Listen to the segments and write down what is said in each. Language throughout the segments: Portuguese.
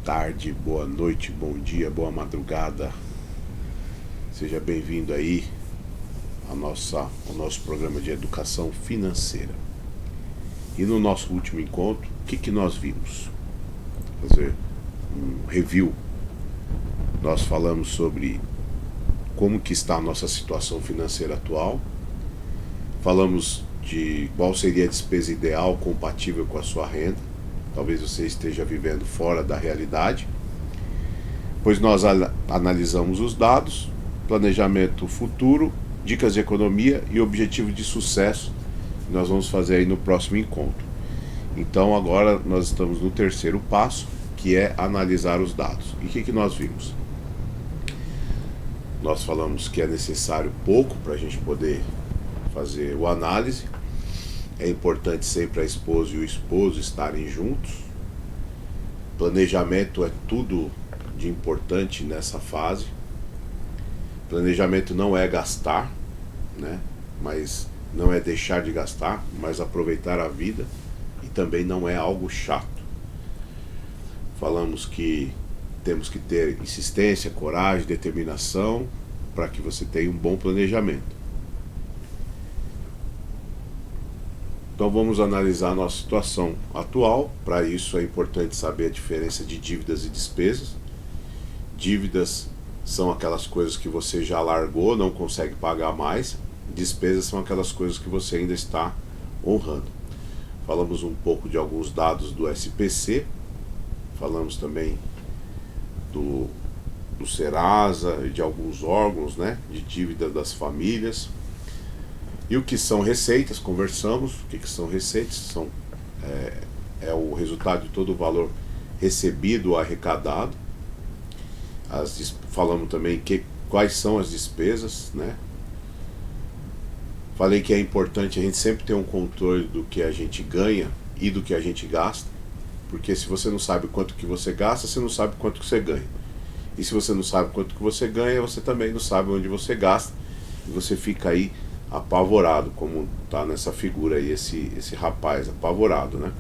tarde, boa noite, bom dia, boa madrugada. Seja bem-vindo aí ao nosso programa de educação financeira. E no nosso último encontro, o que nós vimos? Fazer um review. Nós falamos sobre como que está a nossa situação financeira atual. Falamos de qual seria a despesa ideal compatível com a sua renda. Talvez você esteja vivendo fora da realidade. Pois nós analisamos os dados, planejamento futuro, dicas de economia e objetivo de sucesso que nós vamos fazer aí no próximo encontro. Então agora nós estamos no terceiro passo, que é analisar os dados. E o que nós vimos? Nós falamos que é necessário pouco para a gente poder fazer o análise. É importante sempre a esposa e o esposo estarem juntos. Planejamento é tudo de importante nessa fase. Planejamento não é gastar, né? Mas não é deixar de gastar, mas aproveitar a vida. E também não é algo chato. Falamos que temos que ter insistência, coragem, determinação para que você tenha um bom planejamento. Então vamos analisar a nossa situação atual. Para isso é importante saber a diferença de dívidas e despesas. Dívidas são aquelas coisas que você já largou, não consegue pagar mais. Despesas são aquelas coisas que você ainda está honrando. Falamos um pouco de alguns dados do SPC. Falamos também do Serasa e de alguns órgãos, né, de dívida das famílias. E o que são receitas, conversamos. O que são receitas? É o resultado de todo o valor recebido ou arrecadado. Falamos também quais são as despesas, né? Falei que é importante a gente sempre ter um controle do que a gente ganha e do que a gente gasta. Porque se você não sabe quanto que você gasta, você não sabe quanto que você ganha. E se você não sabe quanto que você ganha, você também não sabe onde você gasta. E você fica aí apavorado, como está nessa figura aí, esse rapaz apavorado, né?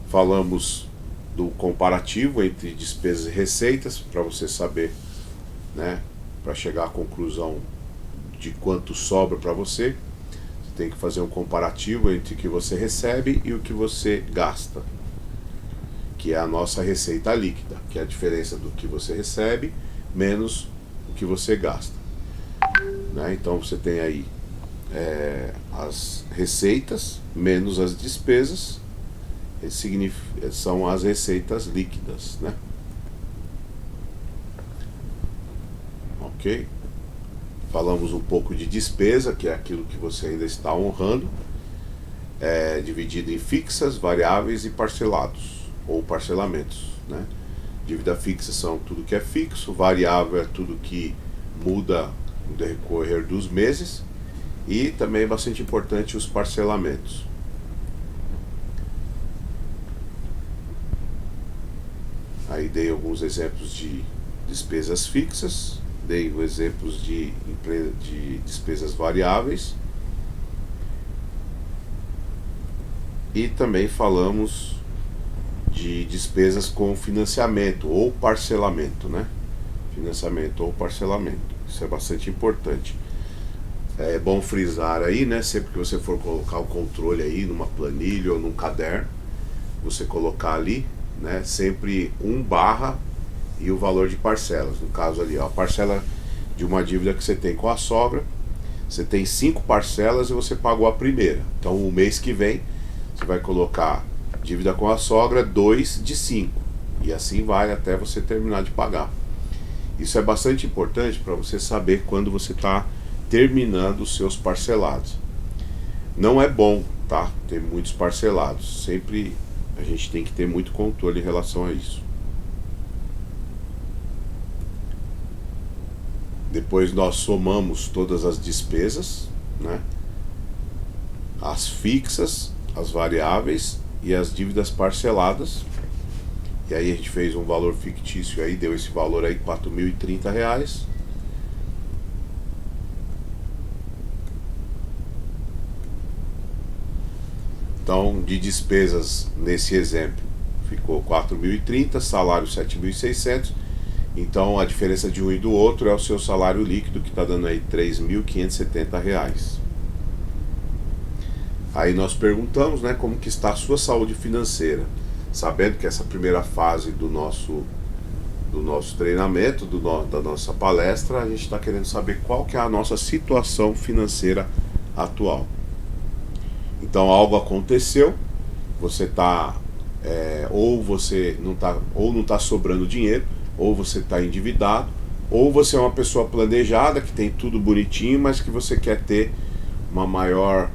Falamos do comparativo entre despesas e receitas, para você saber, né, para chegar à conclusão de quanto sobra para você. Você tem que fazer um comparativo entre o que você recebe e o que você gasta, que é a nossa receita líquida, que é a diferença do que você recebe menos o que você gasta, né? Então você tem aí as receitas menos as despesas, são as receitas líquidas, né? Ok? Falamos um pouco de despesa, que é aquilo que você ainda está honrando, dividido em fixas, variáveis e parcelados ou parcelamentos, né? Dívida fixa são tudo que é fixo, variável é tudo que muda no decorrer dos meses, e também é bastante importante os parcelamentos. Aí dei alguns exemplos de despesas fixas, dei exemplos de despesas variáveis, e também falamos de despesas com financiamento ou parcelamento, né? Financiamento ou parcelamento. Isso é bastante importante. É bom frisar aí, né? Sempre que você for colocar o controle aí numa planilha ou num caderno, você colocar ali, né, sempre 1/ e o valor de parcelas. No caso ali, ó, a parcela de uma dívida que você tem com a sogra, você tem 5 parcelas e você pagou a primeira. Então o mês que vem você vai colocar dívida com a sogra 2 de 5, e assim vai até você terminar de pagar. Isso é bastante importante para você saber quando você está terminando os seus parcelados. Não é bom, tá, ter muitos parcelados. Sempre a gente tem que ter muito controle em relação a isso. Depois nós somamos todas as despesas, né, as fixas, as variáveis e as dívidas parceladas. E aí a gente fez um valor fictício aí, deu esse valor aí, R$4.030. Então, de despesas nesse exemplo, ficou 4.030, salário 7.600. Então, a diferença de um e do outro é o seu salário líquido, que está dando aí R$ 3.570. Aí nós perguntamos, né, como que está a sua saúde financeira, sabendo que essa primeira fase do nosso treinamento, da nossa palestra, a gente está querendo saber qual que é a nossa situação financeira atual. Então algo aconteceu, você está ou você não está, ou não está sobrando dinheiro, ou você está endividado, ou você é uma pessoa planejada que tem tudo bonitinho, mas que você quer ter uma maior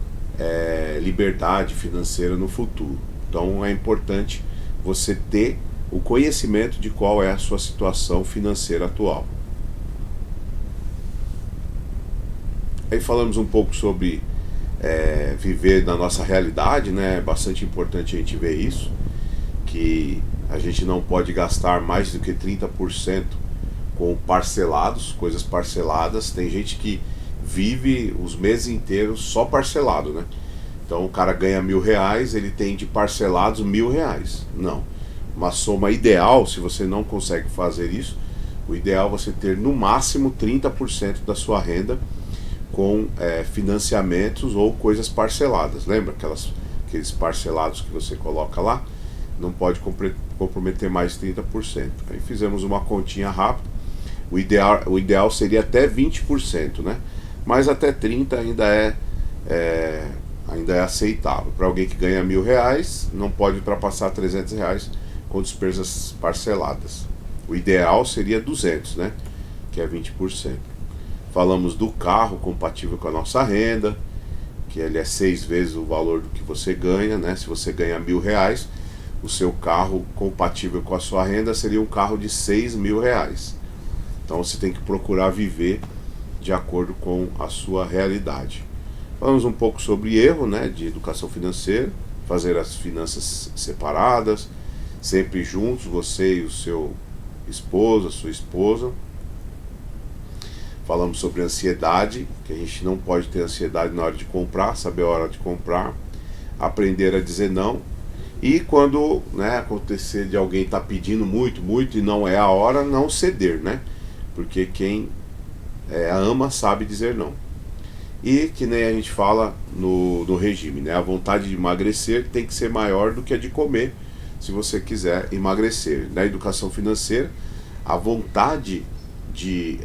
liberdade financeira no futuro. Então é importante você ter o conhecimento de qual é a sua situação financeira atual. Aí falamos um pouco sobre viver na nossa realidade, né? É bastante importante a gente ver isso, que a gente não pode gastar mais do que 30% com parcelados, coisas parceladas. Tem gente que vive os meses inteiros só parcelado, né? Então o cara ganha R$ 1.000, ele tem de parcelados R$ 1.000. Não. Uma soma ideal, se você não consegue fazer isso, o ideal é você ter no máximo 30% da sua renda com financiamentos ou coisas parceladas. Lembra aqueles parcelados que você coloca lá? Não pode comprometer mais 30%. Aí fizemos uma continha rápida. O ideal seria até 20%, né? Mas até 30% ainda é aceitável. Para alguém que ganha R$ 1.000, não pode ultrapassar R$ 300 com despesas parceladas. O ideal seria 200, né? Que é 20%. Falamos do carro compatível com a nossa renda, que ele é 6 vezes o valor do que você ganha, né? Se você ganha R$ 1.000, o seu carro compatível com a sua renda seria um carro de R$ 6.000. Então você tem que procurar viver de acordo com a sua realidade. Falamos um pouco sobre erro, né, de educação financeira, fazer as finanças separadas, sempre juntos, você e o seu esposo, a sua esposa. Falamos sobre ansiedade, que a gente não pode ter ansiedade na hora de comprar, saber a hora de comprar, aprender a dizer não. E quando, né, acontecer de alguém estar pedindo muito, muito e não é a hora, não ceder, né? Porque quem ama sabe dizer não. E que nem a gente fala no regime, né? A vontade de emagrecer tem que ser maior do que a de comer, se você quiser emagrecer. Na educação financeira, a vontade de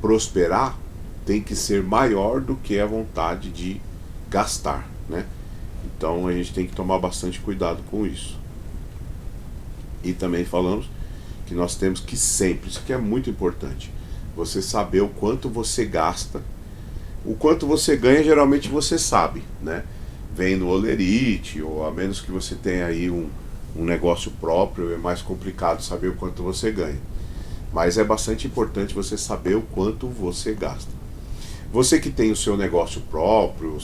prosperar tem que ser maior do que a vontade de gastar, né? Então a gente tem que tomar bastante cuidado com isso. E também falamos que nós temos que sempre, isso aqui é muito importante, você saber o quanto você gasta. O quanto você ganha, geralmente você sabe, né? Vem no Olerite, ou a menos que você tenha aí um negócio próprio, é mais complicado saber o quanto você ganha. Mas é bastante importante você saber o quanto você gasta. Você que tem o seu negócio próprio,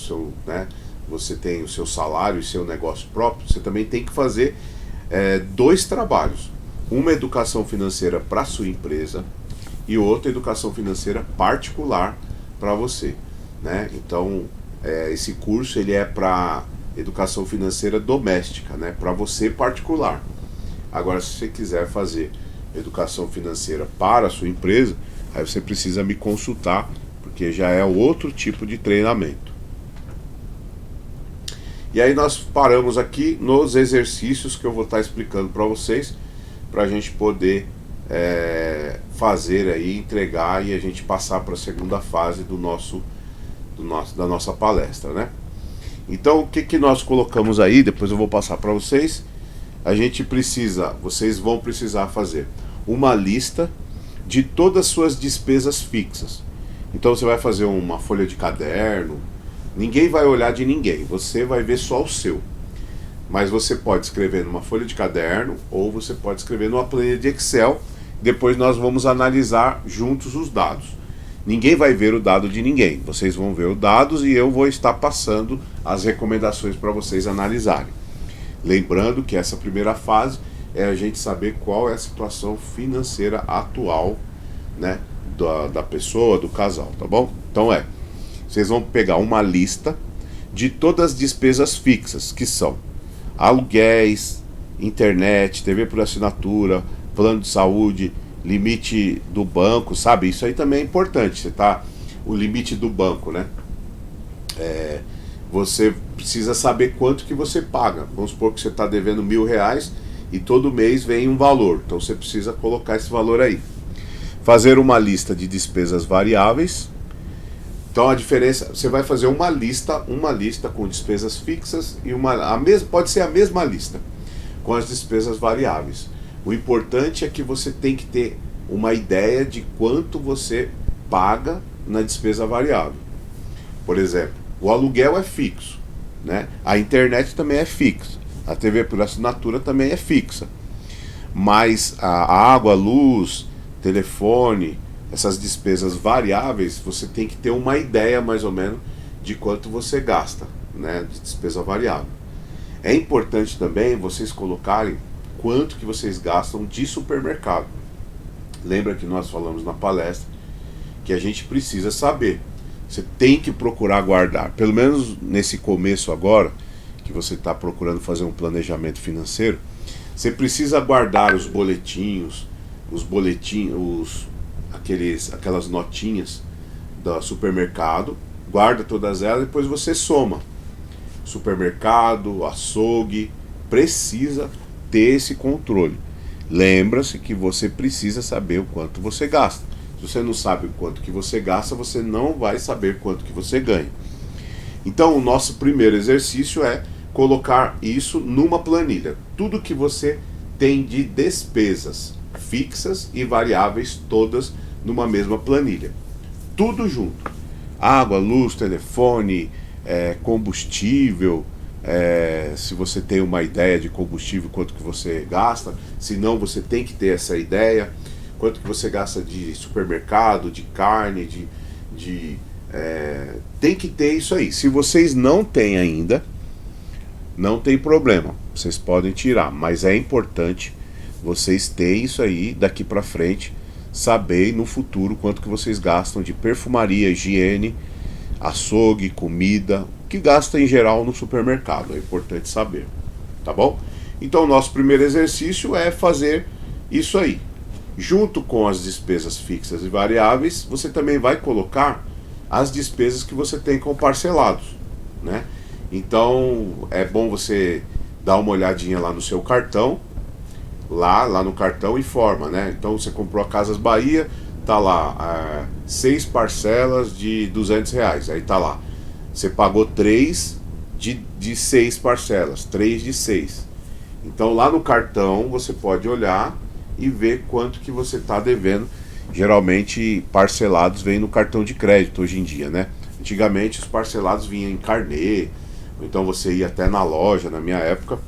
você tem o seu salário e seu negócio próprio, você também tem que fazer 2 trabalhos. Uma educação financeira para a sua empresa e outra educação financeira particular para você, né? Então, esse curso ele é para educação financeira doméstica, né? Para você particular. Agora, se você quiser fazer educação financeira para a sua empresa, aí você precisa me consultar, porque já é outro tipo de treinamento. E aí nós paramos aqui nos exercícios que eu vou estar explicando para vocês, para a gente poder fazer aí, entregar e a gente passar para a segunda fase da nossa palestra, né? Então o que nós colocamos aí, depois eu vou passar para vocês. Vocês vão precisar fazer uma lista de todas as suas despesas fixas. Então você vai fazer uma folha de caderno, ninguém vai olhar de ninguém, você vai ver só o seu. Mas você pode escrever numa folha de caderno ou você pode escrever numa planilha de Excel. Depois nós vamos analisar juntos os dados. Ninguém vai ver o dado de ninguém, vocês vão ver os dados e eu vou estar passando as recomendações para vocês analisarem. Lembrando que essa primeira fase é a gente saber qual é a situação financeira atual, né, da pessoa, do casal, tá bom? Então vocês vão pegar uma lista de todas as despesas fixas, que são aluguéis, internet, TV por assinatura, plano de saúde, limite do banco, sabe? Isso aí também é importante. Você tá, o limite do banco, né? Você precisa saber quanto que você paga. Vamos supor que você está devendo R$ 1.000 e todo mês vem um valor. Então você precisa colocar esse valor aí. Fazer uma lista de despesas variáveis. Então a diferença, você vai fazer uma lista com despesas fixas e pode ser a mesma lista com as despesas variáveis. O importante é que você tem que ter uma ideia de quanto você paga na despesa variável. Por exemplo, o aluguel é fixo, né? A internet também é fixa, a TV por assinatura também é fixa, mas a água, luz, telefone, essas despesas variáveis, você tem que ter uma ideia mais ou menos de quanto você gasta, né, de despesa variável. É importante também vocês colocarem quanto que vocês gastam de supermercado. Lembra que nós falamos na palestra que a gente precisa saber. Você tem que procurar guardar, pelo menos nesse começo agora, que você está procurando fazer um planejamento financeiro, você precisa guardar os boletinhos, aquelas notinhas do supermercado, guarda todas elas e depois você soma. Supermercado, açougue, precisa ter esse controle. Lembra-se que você precisa saber o quanto você gasta. Se você não sabe o quanto que você gasta, você não vai saber quanto que você ganha. Então o nosso primeiro exercício é colocar isso numa planilha. Tudo que você tem de despesas fixas e variáveis, todas numa mesma planilha. Tudo junto. Água, luz, telefone, combustível, se você tem uma ideia de combustível, quanto que você gasta. Se não, você tem que ter essa ideia. Quanto que você gasta de supermercado, de carne, tem que ter isso aí. Se vocês não têm ainda, não tem problema, vocês podem tirar, mas é importante vocês terem isso aí daqui para frente, saber no futuro quanto que vocês gastam de perfumaria, higiene, açougue, comida, o que gasta em geral no supermercado, é importante saber, tá bom? Então o nosso primeiro exercício é fazer isso aí. Junto com as despesas fixas e variáveis, você também vai colocar as despesas que você tem com parcelados, né? Então é bom você dar uma olhadinha lá no seu cartão, lá no cartão informa, né? Então você comprou a Casas Bahia, tá lá 6 parcelas de R$ 200, aí tá lá, você pagou 3 de 6 parcelas, 3 de 6. Então lá no cartão você pode olhar e ver quanto que você está devendo. Geralmente parcelados vêm no cartão de crédito hoje em dia, né? Antigamente os parcelados vinham em carnê, ou então você ia até na loja. Na minha época,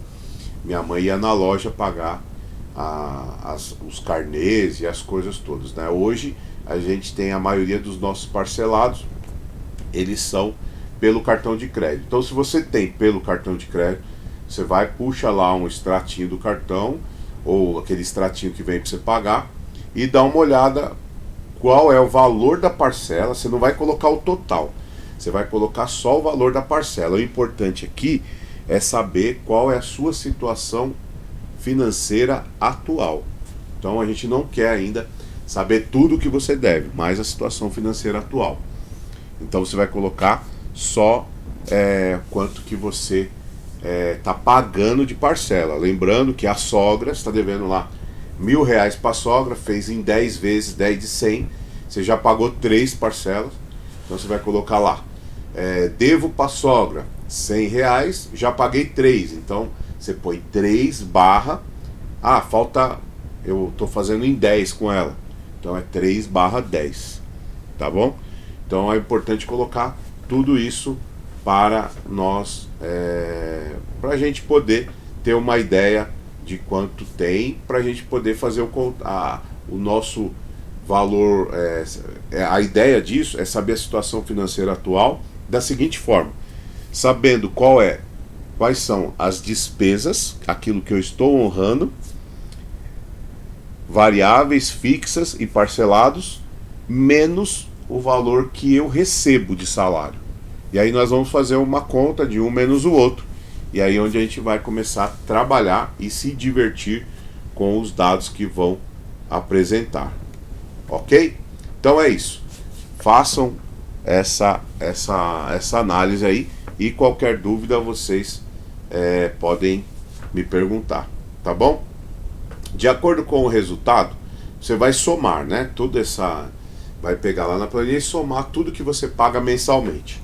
minha mãe ia na loja pagar os carnês e as coisas todas, né? Hoje a gente tem a maioria dos nossos parcelados, eles são pelo cartão de crédito. Então se você tem pelo cartão de crédito, você vai, puxa lá um extratinho do cartão, ou aquele extratinho que vem para você pagar, e dá uma olhada qual é o valor da parcela. Você não vai colocar o total, você vai colocar só o valor da parcela. O importante aqui é saber qual é a sua situação financeira atual. Então a gente não quer ainda saber tudo o que você deve, mas a situação financeira atual. Então você vai colocar só quanto que você está pagando de parcela. Lembrando que a sogra está devendo lá R$ 1.000 para a sogra, fez em 10 vezes, 10 de 100, você já pagou 3 parcelas. Então você vai colocar lá, devo para a sogra R$ 100, já paguei 3. Então você põe 3 barra, falta, eu estou fazendo em 10 com ela, então é 3 barra 10, tá bom? Então é importante colocar tudo isso para nós, para a gente poder ter uma ideia de quanto tem, para a gente poder fazer o nosso valor. A ideia disso é saber a situação financeira atual da seguinte forma: sabendo quais são as despesas, aquilo que eu estou honrando, variáveis, fixas e parcelados, menos o valor que eu recebo de salário. E aí nós vamos fazer uma conta de um menos o outro E aí onde a gente vai começar a trabalhar e se divertir com os dados que vão apresentar. Ok? Então é isso. Façam essa análise aí, e qualquer dúvida vocês podem me perguntar, tá bom? De acordo com o resultado, você vai somar, né? Vai pegar lá na planilha e somar tudo que você paga mensalmente.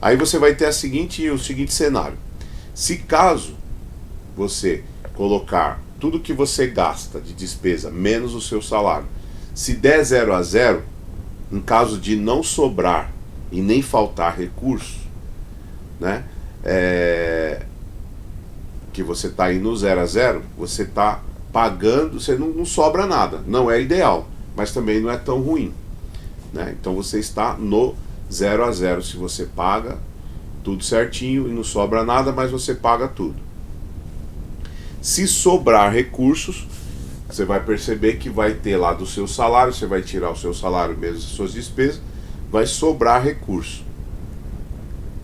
Aí você vai ter o seguinte cenário. Se caso você colocar tudo que você gasta de despesa menos o seu salário, se der 0 a 0, em caso de não sobrar e nem faltar recursos, né? Que você está aí no 0 a 0, você está pagando, você não sobra nada. Não é ideal, mas também não é tão ruim, né? Então você está no 0 a 0 se você paga tudo certinho e não sobra nada, mas você paga tudo. Se sobrar recursos, você vai perceber que vai ter lá do seu salário, você vai tirar o seu salário mesmo, as suas despesas, vai sobrar recurso.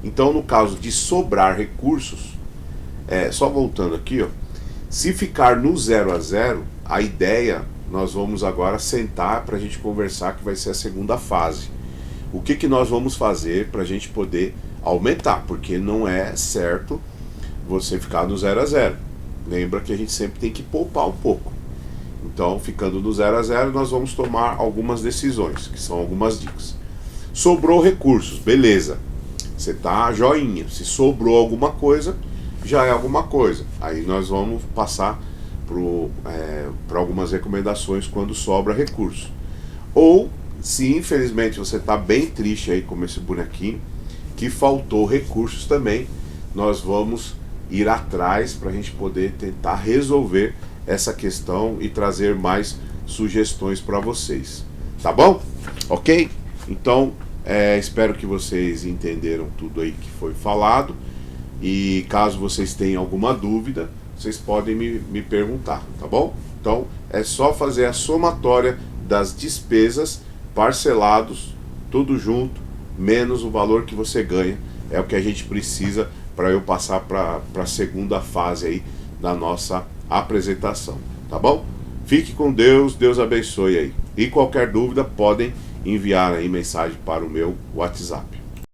Então, no caso de sobrar recursos, só voltando aqui, ó, se ficar no 0 a 0, a ideia, nós vamos agora sentar para a gente conversar, que vai ser a segunda fase. O que nós vamos fazer para a gente poder aumentar, porque não é certo você ficar no 0 a 0. Lembra que a gente sempre tem que poupar um pouco. Então, ficando no 0 a 0, nós vamos tomar algumas decisões, que são algumas dicas. Sobrou recursos, beleza. Você tá joinha. Se sobrou alguma coisa, já é alguma coisa. Aí nós vamos passar para algumas recomendações quando sobra recurso. Ou, se infelizmente você está bem triste aí como esse bonequinho, que faltou recursos também, nós vamos ir atrás para a gente poder tentar resolver essa questão e trazer mais sugestões para vocês. Tá bom? Ok? Então, espero que vocês entenderam tudo aí que foi falado. E caso vocês tenham alguma dúvida, vocês podem me perguntar, tá bom? Então, é só fazer a somatória das despesas parcelados, tudo junto, menos o valor que você ganha. É o que a gente precisa para eu passar para a segunda fase aí da nossa apresentação, tá bom? Fique com Deus, Deus abençoe aí. E qualquer dúvida podem enviar aí mensagem para o meu WhatsApp.